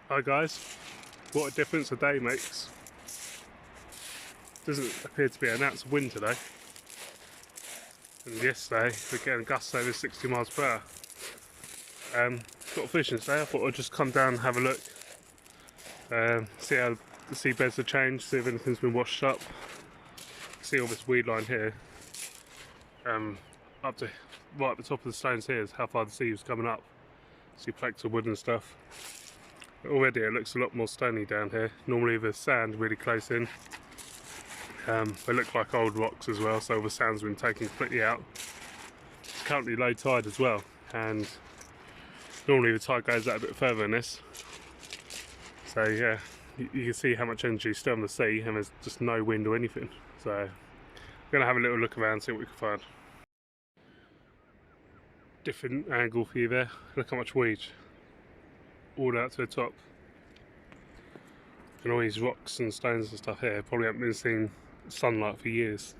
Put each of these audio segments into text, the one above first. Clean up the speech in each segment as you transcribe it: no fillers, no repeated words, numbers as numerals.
Hi guys, what a difference a day makes. Doesn't appear to be an ounce of wind today. And yesterday we're getting gusts over 60 miles per hour. Got fishing today. I thought I'd just come down and have a look, see how the seabeds have changed, see if anything's been washed up. See all this weed line here. Up to right at the top of the stones here is how far the sea was coming up. See planks of wood and stuff. Already it looks a lot more stony down here. Normally there's sand really close in. They look like old rocks as well, so the sand's been taken completely out. It's currently low tide as well, and normally the tide goes out a bit further than this. So yeah, you can see how much energy is still on the sea, and there's just no wind or anything. So I'm going to have a little look around, see what we can find. Different angle for you there. Look how much weed. All out to the top. And all these rocks and stones and stuff here probably haven't been seeing sunlight for years.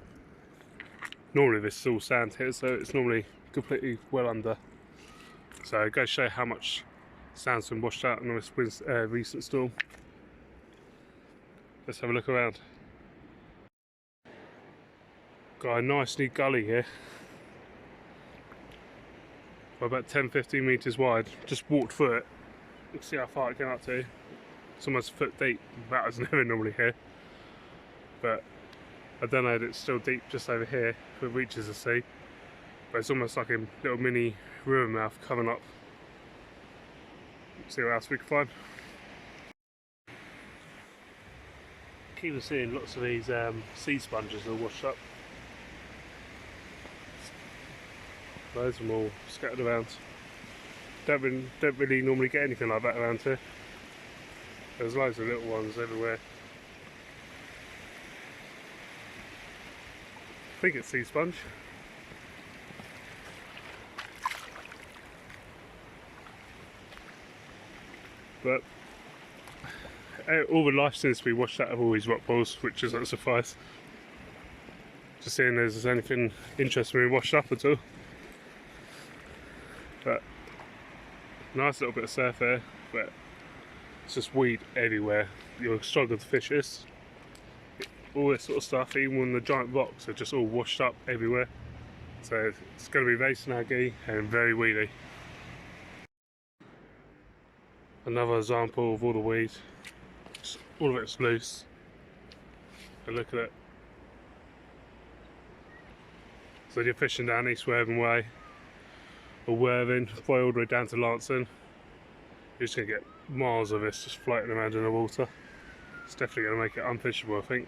Normally this is all sand here, so it's normally completely well under. So it goes to show how much sand's been washed out in this recent storm. Let's have a look around. Got a nice new gully here. About 10-15 metres wide. Just walked through it. You can see how far it came up to. It's almost a foot deep. That was never normally here. But I don't know that it's still deep just over here if it reaches the sea. But it's almost like a little mini ruin mouth coming up. See what else we can find. Keep on seeing lots of these sea sponges all washed up. Loads of them all scattered around. Don't really normally get anything like that around here. There's loads of little ones everywhere. I think it's sea sponge. But all the life seems to be washed out of all these rock balls, which is not a surprise. Just seeing if there's anything interesting being washed up at all. But nice little bit of surf there, but it's just weed everywhere. You'll struggle to fish this. All this sort of stuff, even when the giant rocks are just all washed up everywhere. So it's going to be very snaggy and very weedy. Another example of all the weed. All of it's loose. And look at it. So you're fishing down East Worthing Way, or Worthing, probably all the way down to Lancing. You're just going to get miles of this just floating around in the water. It's definitely going to make it unfishable, I think.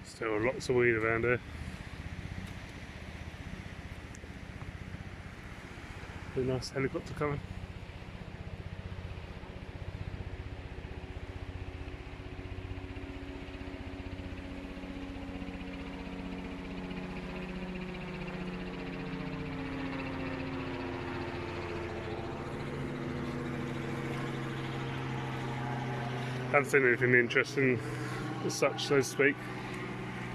Still lots of weed around here. A nice helicopter coming. Haven't seen anything interesting as such, so to speak.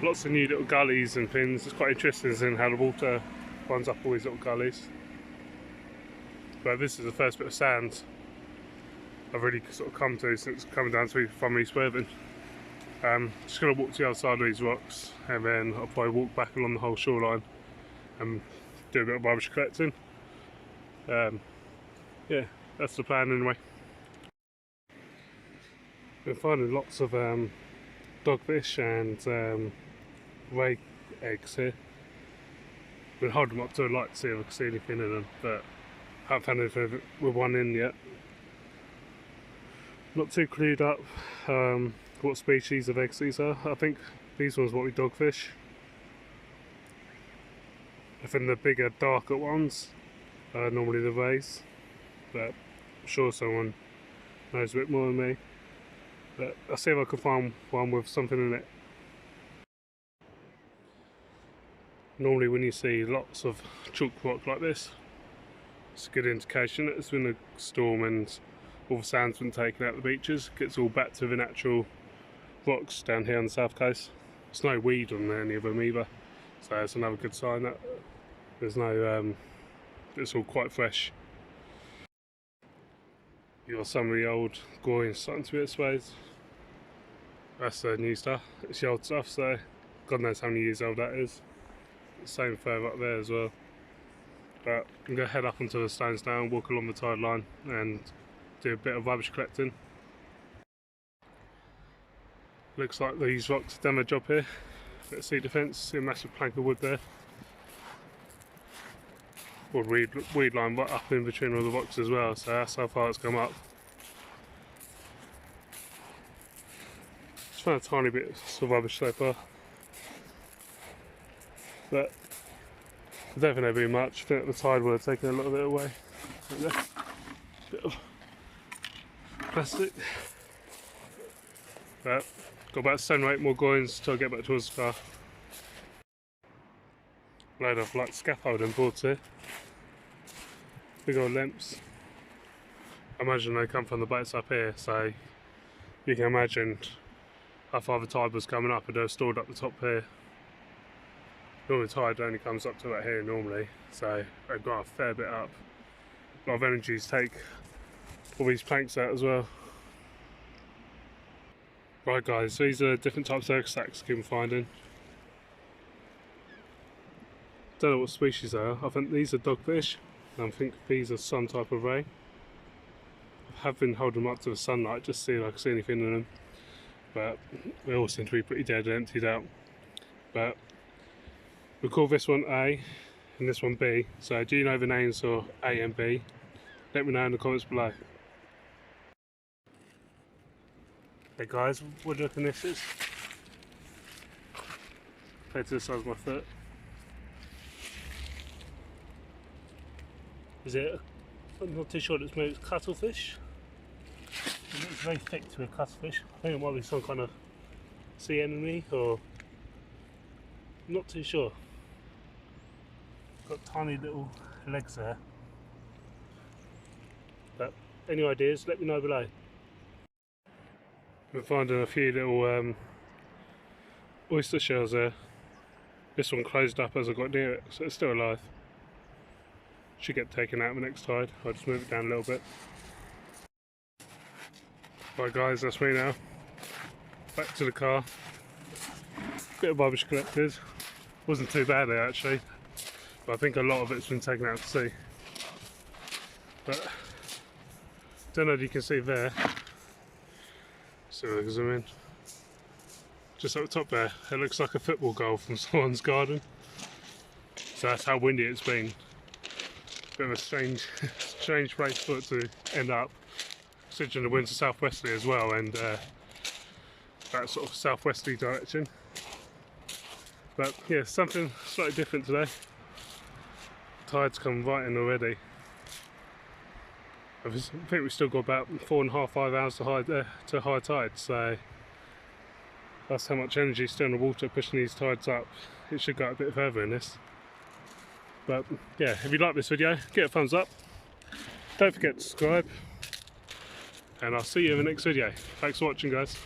Lots of new little gullies and things. It's quite interesting seeing how the water runs up all these little gullies. But this is the first bit of sand I've really sort of come to since coming down from East Worthing. Just going to walk to the other side of these rocks, and then I'll probably walk back along the whole shoreline and do a bit of rubbish collecting. Yeah, that's the plan anyway. Been finding lots of dogfish and ray eggs here. Been holding them up to a light to see if I can see anything in them, but haven't found anything with one in yet. Not too clued up what species of eggs these are. I think these ones what we dogfish. I think the bigger, darker ones are normally the rays, but I'm sure someone knows a bit more than me. But I'll see if I can find one with something in it. Normally when you see lots of chalk rock like this, it's a good indication that it's been a storm and all the sand's been taken out of the beaches. It gets all back to the natural rocks down here on the south coast. There's no weed on any of them either, so it's another good sign that there's no, it's all quite fresh. You've got some of the old groins starting to be exposed. That's the new stuff, it's the old stuff, so God knows how many years old that is. Same further up there as well. But I'm going to head up onto the stones now and walk along the tide line and do a bit of rubbish collecting. Looks like these rocks have done their job here. Bit of sea defence, see a massive plank of wood there. Or weed line right up in between all the rocks as well, so that's how far it's come up. Just found a tiny bit of rubbish so far. But I don't think there'll be much. I think the tide will have taken a little bit away. Bit of plastic. But got about 7 or 8 more coins till I get back towards the car. Load of like scaffolding boards here. Big old lamps. I imagine they come from the boats up here, so you can imagine how far the tide was coming up and they're stored up the top here. Normally the tide only comes up to about here normally, so they've got a fair bit up. A lot of energy to take all these planks out as well. Right guys, these are different types of egg sacs I keep finding. Don't know what species they are. I think these are dogfish, and I think these are some type of ray. I have been holding them up to the sunlight just to see if I can see anything in them, but they all seem to be pretty dead and emptied out. But we'll call this one A and this one B, so do you know the names for A and B? Let me know in the comments below. Hey guys, what do you reckon this is? Compared to the size of my foot. Is it? I'm not too sure, it's maybe cuttlefish. It looks very thick to be a cuttlefish. I think it might be some kind of sea anemone, or I'm not too sure. Got tiny little legs there. But any ideas, let me know below. We're finding a few little oyster shells there. This one closed up as I got near it, so it's still alive. Should get taken out the next tide. I'll just move it down a little bit. Right guys, that's me now. Back to the car. Bit of rubbish collected. Wasn't too bad there actually, but I think a lot of it's been taken out to sea. But don't know if you can see there. See if I can zoom in. Just up the top there, it looks like a football goal from someone's garden. So that's how windy it's been. Bit of a strange place for it to end up. Considering the winds are southwesterly as well, and that sort of southwesterly direction. But yeah, something slightly different today. Tide's come right in already. I think we've still got about 4.5 to 5 hours to high tide, so that's how much energy is still in the water pushing these tides up. It should go a bit further in this. But yeah, if you like this video, get a thumbs up. Don't forget to subscribe. And I'll see you in the next video. Thanks for watching guys.